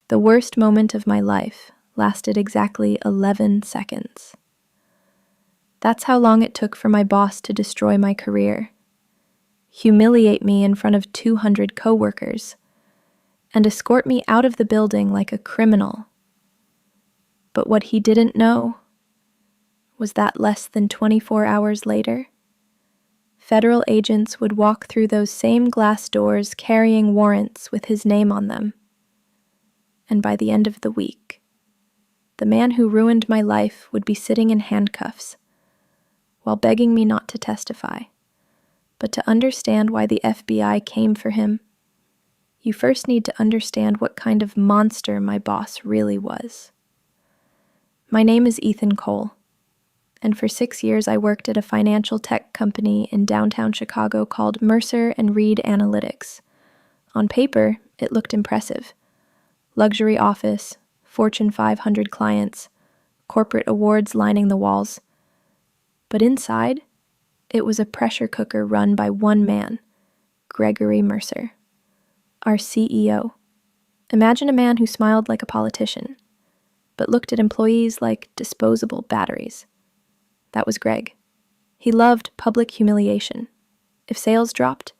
The worst moment of my life lasted exactly 11 seconds. That's how long it took for my boss to destroy my career, humiliate me in front of 200 coworkers, and escort me out of the building like a criminal. But what he didn't know was that less than 24 hours later, federal agents would walk through those same glass doors carrying warrants with his name on them. And by the end of the week, the man who ruined my life would be sitting in handcuffs while begging me not to testify, but to understand why the FBI came for him. You first need to understand what kind of monster my boss really was. My name is Ethan Cole, and for 6 years I worked at a financial tech company in downtown Chicago called Mercer & Reed Analytics. On paper, it looked impressive. Luxury office, Fortune 500 clients, corporate awards lining the walls. But inside, it was a pressure cooker run by one man, Gregory Mercer, our CEO. Imagine a man who smiled like a politician, but looked at employees like disposable batteries. That was Greg. He loved public humiliation. If sales dropped,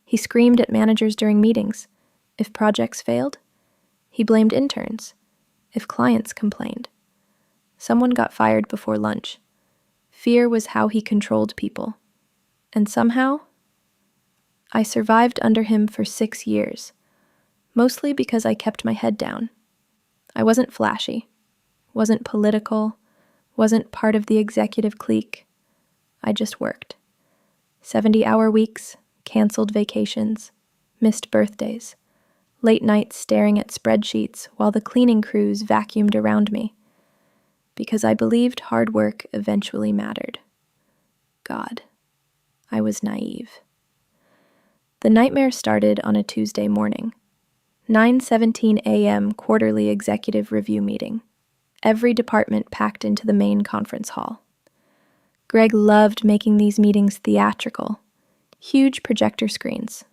he screamed at managers during meetings. If projects failed, he blamed interns. If clients complained, someone got fired before lunch. Fear was how he controlled people. And somehow, I survived under him for 6 years, mostly because I kept my head down. I wasn't flashy, wasn't political, wasn't part of the executive clique. I just worked. 70-hour weeks, canceled vacations, missed birthdays, late nights staring at spreadsheets while the cleaning crews vacuumed around me, because I believed hard work eventually mattered. God, I was naive. The nightmare started on a Tuesday morning. 9:17 a.m. quarterly executive review meeting. Every department packed into the main conference hall. Greg loved making these meetings theatrical. Huge projector screens,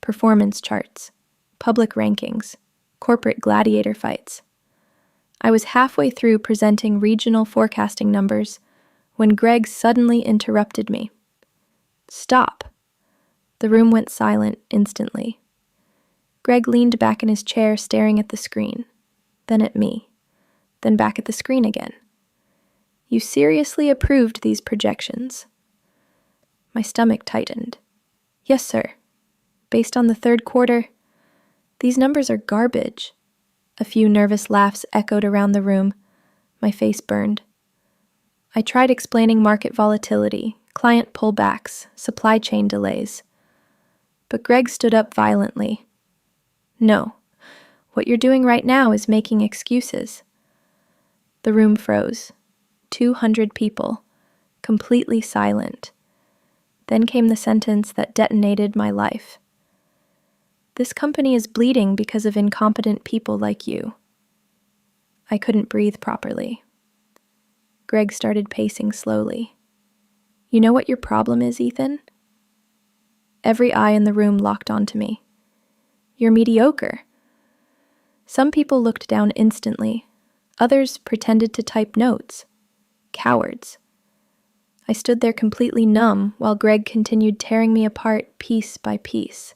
performance charts, public rankings, corporate gladiator fights. I was halfway through presenting regional forecasting numbers when Greg suddenly interrupted me. Stop. The room went silent instantly. Greg leaned back in his chair staring at the screen, then at me, then back at the screen again. You seriously approved these projections? My stomach tightened. Yes, sir. Based on the third quarter, these numbers are garbage. A few nervous laughs echoed around the room. My face burned. I tried explaining market volatility, client pullbacks, supply chain delays. But Greg stood up violently. No, what you're doing right now is making excuses. The room froze. 200 people, completely silent. Then came the sentence that detonated my life. This company is bleeding because of incompetent people like you. I couldn't breathe properly. Greg started pacing slowly. You know what your problem is, Ethan? Every eye in the room locked onto me. You're mediocre. Some people looked down instantly. Others pretended to type notes. Cowards. I stood there completely numb while Greg continued tearing me apart piece by piece.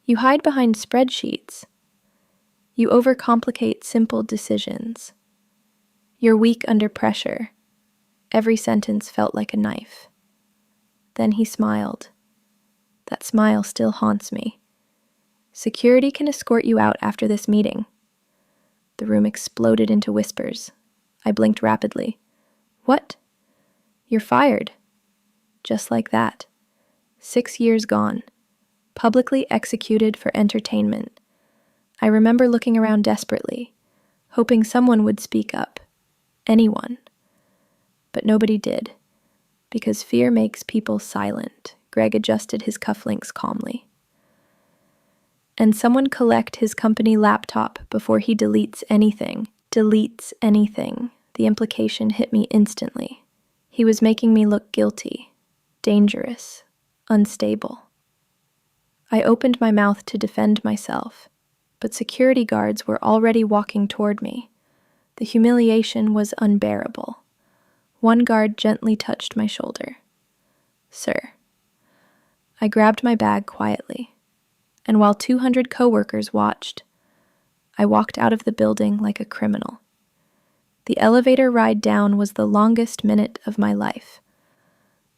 You hide behind spreadsheets. You overcomplicate simple decisions. You're weak under pressure. Every sentence felt like a knife. Then he smiled. That smile still haunts me. Security can escort you out after this meeting. The room exploded into whispers. I blinked rapidly. What? You're fired. Just like that. 6 years gone. Publicly executed for entertainment. I remember looking around desperately, hoping someone would speak up. Anyone. But nobody did. Because fear makes people silent. Greg adjusted his cufflinks calmly. And someone collect his company laptop before he deletes anything. Deletes anything. The implication hit me instantly. He was making me look guilty, dangerous, unstable. I opened my mouth to defend myself, but security guards were already walking toward me. The humiliation was unbearable. One guard gently touched my shoulder. "Sir." I grabbed my bag quietly, and while 200 coworkers watched, I walked out of the building like a criminal. The elevator ride down was the longest minute of my life.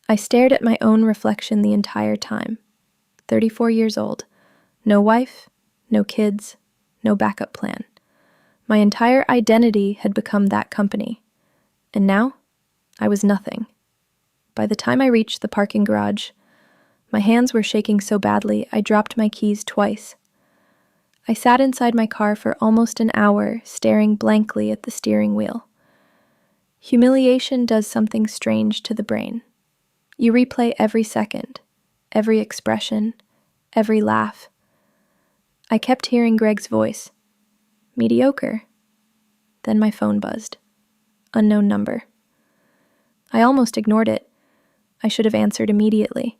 I stared at my own reflection the entire time. 34 years old, no wife, no kids, no backup plan. My entire identity had become that company, and now I was nothing. By the time I reached the parking garage, my hands were shaking so badly I dropped my keys twice. I sat inside my car for almost an hour, staring blankly at the steering wheel. Humiliation does something strange to the brain. You replay every second, every expression, every laugh. I kept hearing Greg's voice. "Mediocre." Then my phone buzzed. Unknown number. I almost ignored it. I should have answered immediately,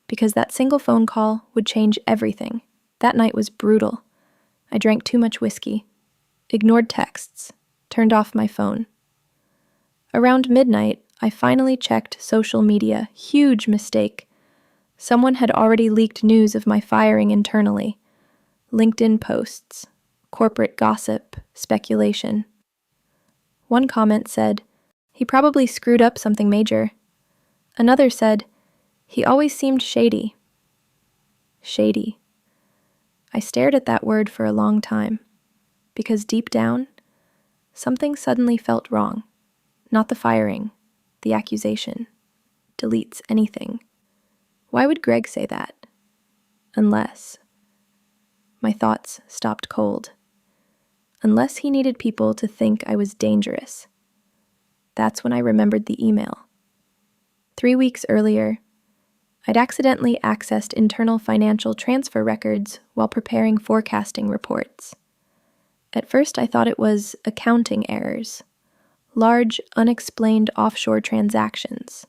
because that single phone call would change everything. That night was brutal. I drank too much whiskey, ignored texts, turned off my phone. Around midnight, I finally checked social media. Huge mistake. Someone had already leaked news of my firing internally. LinkedIn posts, corporate gossip, speculation. One comment said, "He probably screwed up something major." Another said, "He always seemed shady." Shady. I stared at that word for a long time, because deep down, something suddenly felt wrong. Not the firing, the accusation. Deletes anything. Why would Greg say that? Unless. My thoughts stopped cold. Unless he needed people to think I was dangerous. That's when I remembered the email. 3 weeks earlier, I'd accidentally accessed internal financial transfer records while preparing forecasting reports. At first, I thought it was accounting errors, large, unexplained offshore transactions,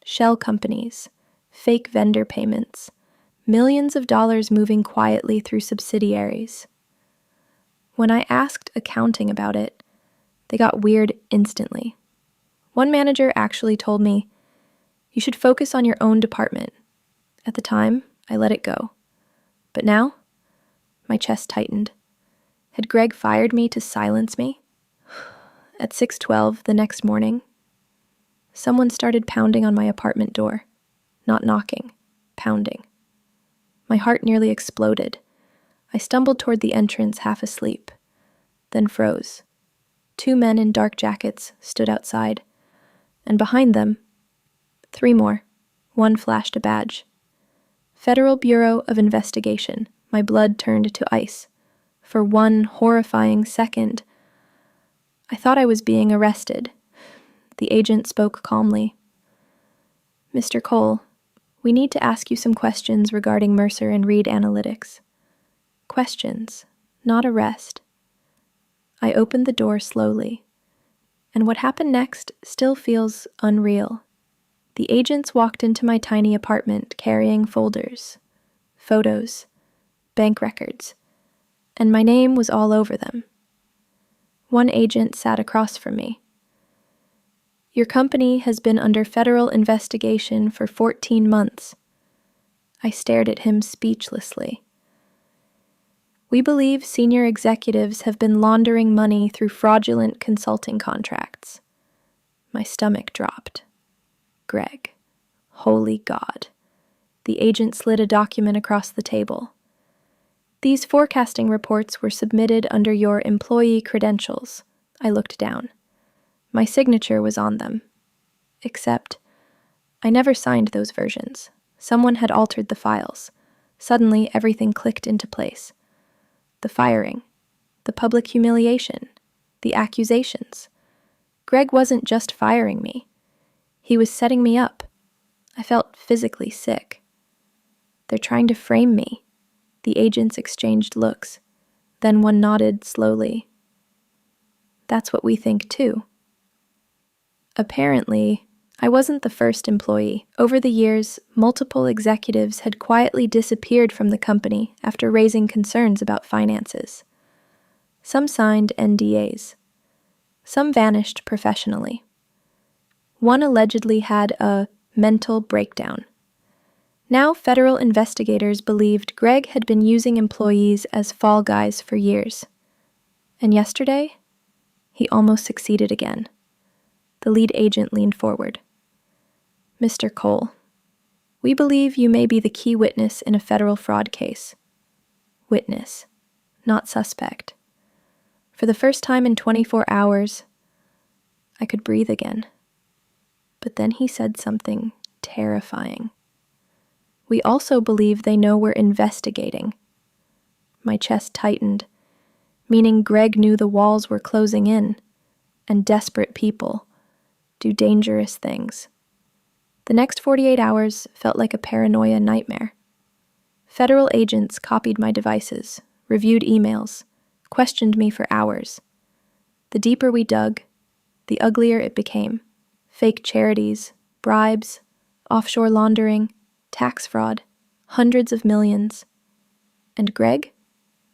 shell companies, fake vendor payments, millions of dollars moving quietly through subsidiaries. When I asked accounting about it, they got weird instantly. One manager actually told me, "You should focus on your own department." At the time, I let it go. But now, my chest tightened. Had Greg fired me to silence me? At 6:12 the next morning, someone started pounding on my apartment door. Not knocking, pounding. My heart nearly exploded. I stumbled toward the entrance half asleep, then froze. 2 men in dark jackets stood outside, and behind them, 3 more. One flashed a badge. Federal Bureau of Investigation. My blood turned to ice. For one horrifying second, I thought I was being arrested. The agent spoke calmly. "Mr. Cole, we need to ask you some questions regarding Mercer and Reed Analytics." Questions, not arrest. I opened the door slowly, and what happened next still feels unreal. The agents walked into my tiny apartment carrying folders, photos, bank records, and my name was all over them. One agent sat across from me. "Your company has been under federal investigation for 14 months. I stared at him speechlessly. "We believe senior executives have been laundering money through fraudulent consulting contracts." My stomach dropped. Greg. Holy God. The agent slid a document across the table. "These forecasting reports were submitted under your employee credentials." I looked down. My signature was on them. Except, I never signed those versions. Someone had altered the files. Suddenly, everything clicked into place. The firing, the public humiliation, the accusations. Greg wasn't just firing me. He was setting me up. I felt physically sick. "They're trying to frame me." The agents exchanged looks. Then one nodded slowly. "That's what we think too." Apparently, I wasn't the first employee. Over the years, multiple executives had quietly disappeared from the company after raising concerns about finances. Some signed NDAs. Some vanished professionally. One allegedly had a mental breakdown. Now, federal investigators believed Greg had been using employees as fall guys for years. And yesterday, he almost succeeded again. The lead agent leaned forward. "Mr. Cole, we believe you may be the key witness in a federal fraud case." Witness, not suspect. For the first time in 24 hours, I could breathe again. But then he said something terrifying. "We also believe they know we're investigating." My chest tightened, meaning Greg knew the walls were closing in, and desperate people do dangerous things. The next 48 hours felt like a paranoia nightmare. Federal agents copied my devices, reviewed emails, questioned me for hours. The deeper we dug, the uglier it became. Fake charities, bribes, offshore laundering, tax fraud, hundreds of millions. And Greg,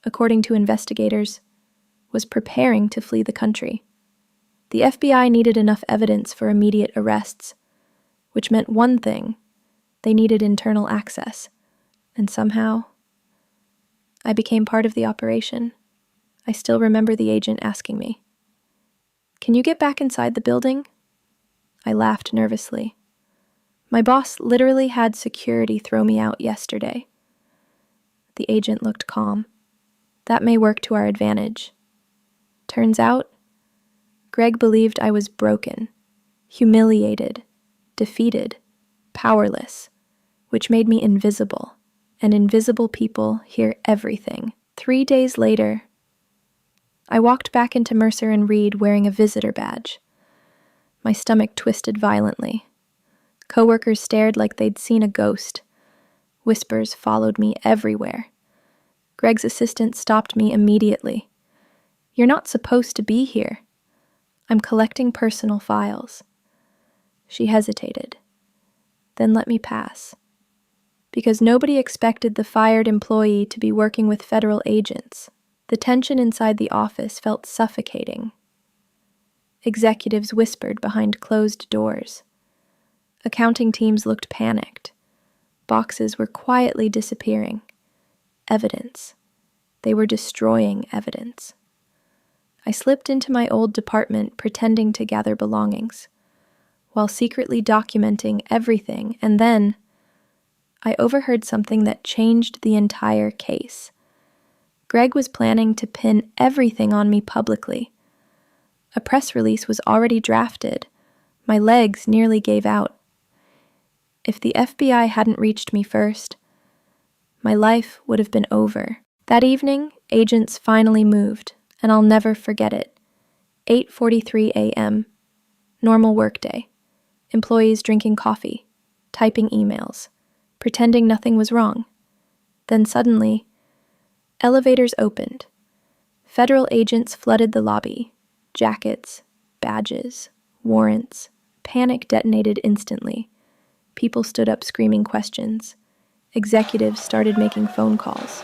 according to investigators, was preparing to flee the country. The FBI needed enough evidence for immediate arrests, which meant one thing: they needed internal access. And somehow, I became part of the operation. I still remember the agent asking me, "Can you get back inside the building?" I laughed nervously. My boss literally had security throw me out yesterday. The agent looked calm. That may work to our advantage. Turns out, Greg believed I was broken, humiliated, defeated, powerless, which made me invisible, and invisible people hear everything. 3 days later, I walked back into Mercer and Reed wearing a visitor badge. My stomach twisted violently. Coworkers stared like they'd seen a ghost. Whispers followed me everywhere. Greg's assistant stopped me immediately. "You're not supposed to be here. I'm collecting personal files." She hesitated, then let me pass. Because nobody expected the fired employee to be working with federal agents, the tension inside the office felt suffocating. Executives whispered behind closed doors. Accounting teams looked panicked. Boxes were quietly disappearing. Evidence. They were destroying evidence. I slipped into my old department pretending to gather belongings, while secretly documenting everything, and then I overheard something that changed the entire case. Greg was planning to pin everything on me publicly. A press release was already drafted. My legs nearly gave out. If the FBI hadn't reached me first, my life would have been over. That evening, agents finally moved, and I'll never forget it. 8:43 a.m., normal workday. Employees drinking coffee, typing emails, pretending nothing was wrong. Then suddenly, elevators opened. Federal agents flooded the lobby. Jackets, badges, warrants. Panic detonated instantly. People stood up screaming questions. Executives started making phone calls.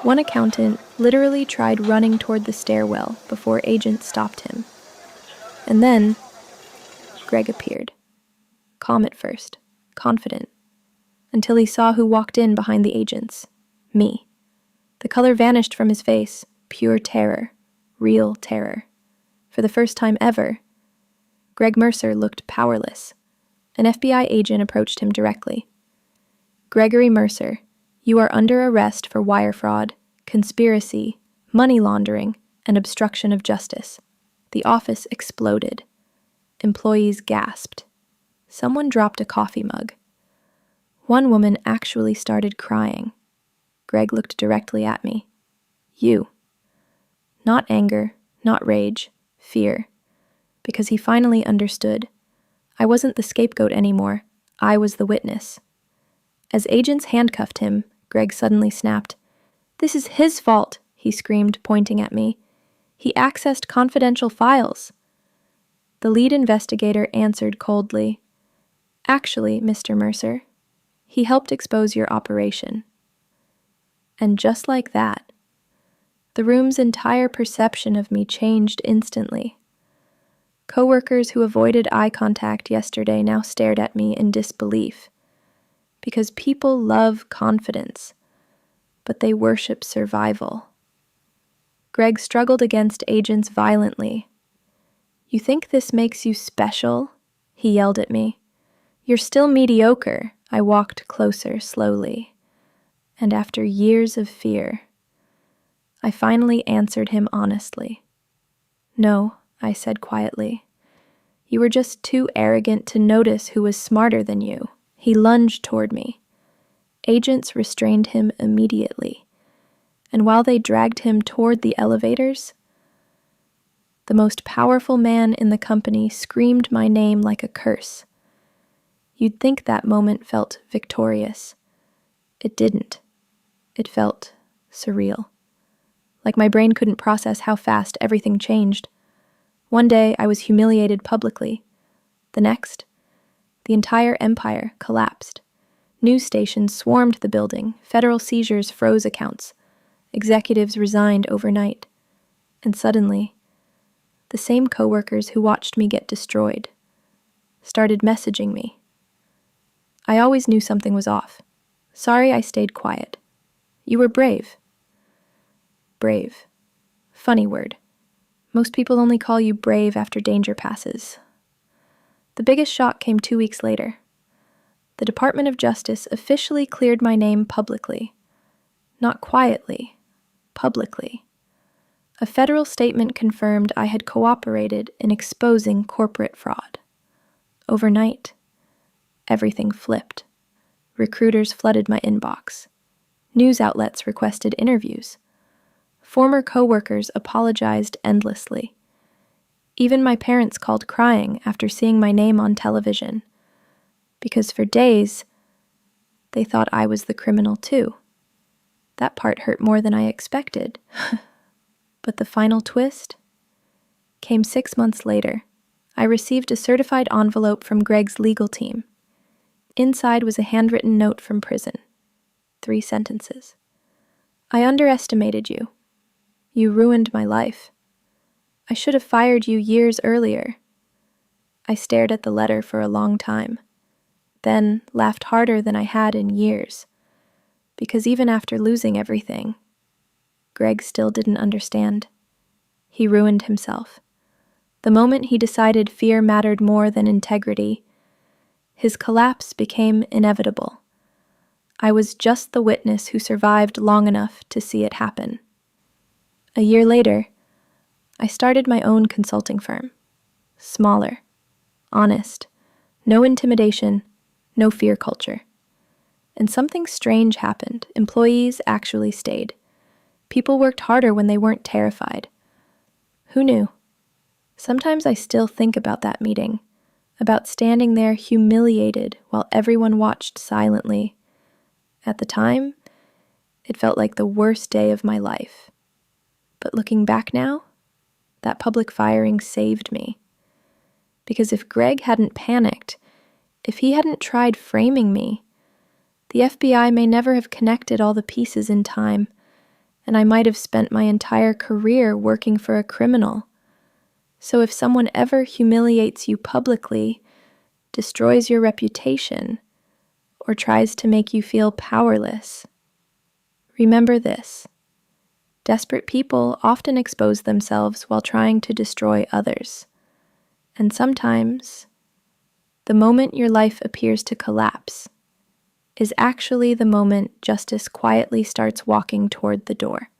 One accountant literally tried running toward the stairwell before agents stopped him. And then, Greg appeared. Calm at first, confident, until he saw who walked in behind the agents. Me. The color vanished from his face. Pure terror. Real terror. For the first time ever, Greg Mercer looked powerless. An FBI agent approached him directly. "Gregory Mercer, you are under arrest for wire fraud, conspiracy, money laundering, and obstruction of justice." The office exploded. Employees gasped. Someone dropped a coffee mug. One woman actually started crying. Greg looked directly at me. "You." Not anger, not rage, fear. Because he finally understood. I wasn't the scapegoat anymore. I was the witness. As agents handcuffed him, Greg suddenly snapped. "This is his fault," he screamed, pointing at me. "He accessed confidential files." The lead investigator answered coldly, "Actually, Mr. Mercer, he helped expose your operation." And just like that, The room's entire perception of me changed instantly. Coworkers who avoided eye contact yesterday now stared at me in disbelief. Because people love confidence, but they worship survival. Greg struggled against agents violently. "You think this makes you special?" he yelled at me. "You're still mediocre." I walked closer slowly, and after years of fear, I finally answered him honestly. "No," I said quietly. "You were just too arrogant to notice who was smarter than you." He lunged toward me. Agents restrained him immediately, and while they dragged him toward the elevators, the most powerful man in the company screamed my name like a curse. You'd think that moment felt victorious. It didn't. It felt surreal. Like my brain couldn't process how fast everything changed. One day I was humiliated publicly. The next, the entire empire collapsed. News stations swarmed the building, federal seizures froze accounts, executives resigned overnight, and suddenly, the same coworkers who watched me get destroyed started messaging me. I always knew something was off. "Sorry I stayed quiet. You were brave." Brave. Funny word. Most people only call you brave after danger passes. The biggest shock came 2 weeks later. The Department of Justice officially cleared my name publicly. Not quietly, publicly. A federal statement confirmed I had cooperated in exposing corporate fraud. Overnight, everything flipped. Recruiters flooded my inbox. News outlets requested interviews. Former coworkers apologized endlessly. Even my parents called crying after seeing my name on television, because for days, they thought I was the criminal too. That part hurt more than I expected. But the final twist came 6 months later. I received a certified envelope from Greg's legal team. Inside was a handwritten note from prison. 3 sentences. "I underestimated you. You ruined my life. I should have fired you years earlier." I stared at the letter for a long time, then laughed harder than I had in years, because even after losing everything, Greg still didn't understand. He ruined himself. The moment he decided fear mattered more than integrity, his collapse became inevitable. I was just the witness who survived long enough to see it happen. A year later, I started my own consulting firm. Smaller, honest, no intimidation, no fear culture. And something strange happened. Employees actually stayed. People worked harder when they weren't terrified. Who knew? Sometimes I still think about that meeting, about standing there humiliated while everyone watched silently. At the time, it felt like the worst day of my life. But looking back now, that public firing saved me. Because if Greg hadn't panicked, if he hadn't tried framing me, the FBI may never have connected all the pieces in time, and I might have spent my entire career working for a criminal. So if someone ever humiliates you publicly, destroys your reputation, or tries to make you feel powerless, remember this. Desperate people often expose themselves while trying to destroy others. And sometimes, the moment your life appears to collapse is actually the moment justice quietly starts walking toward the door.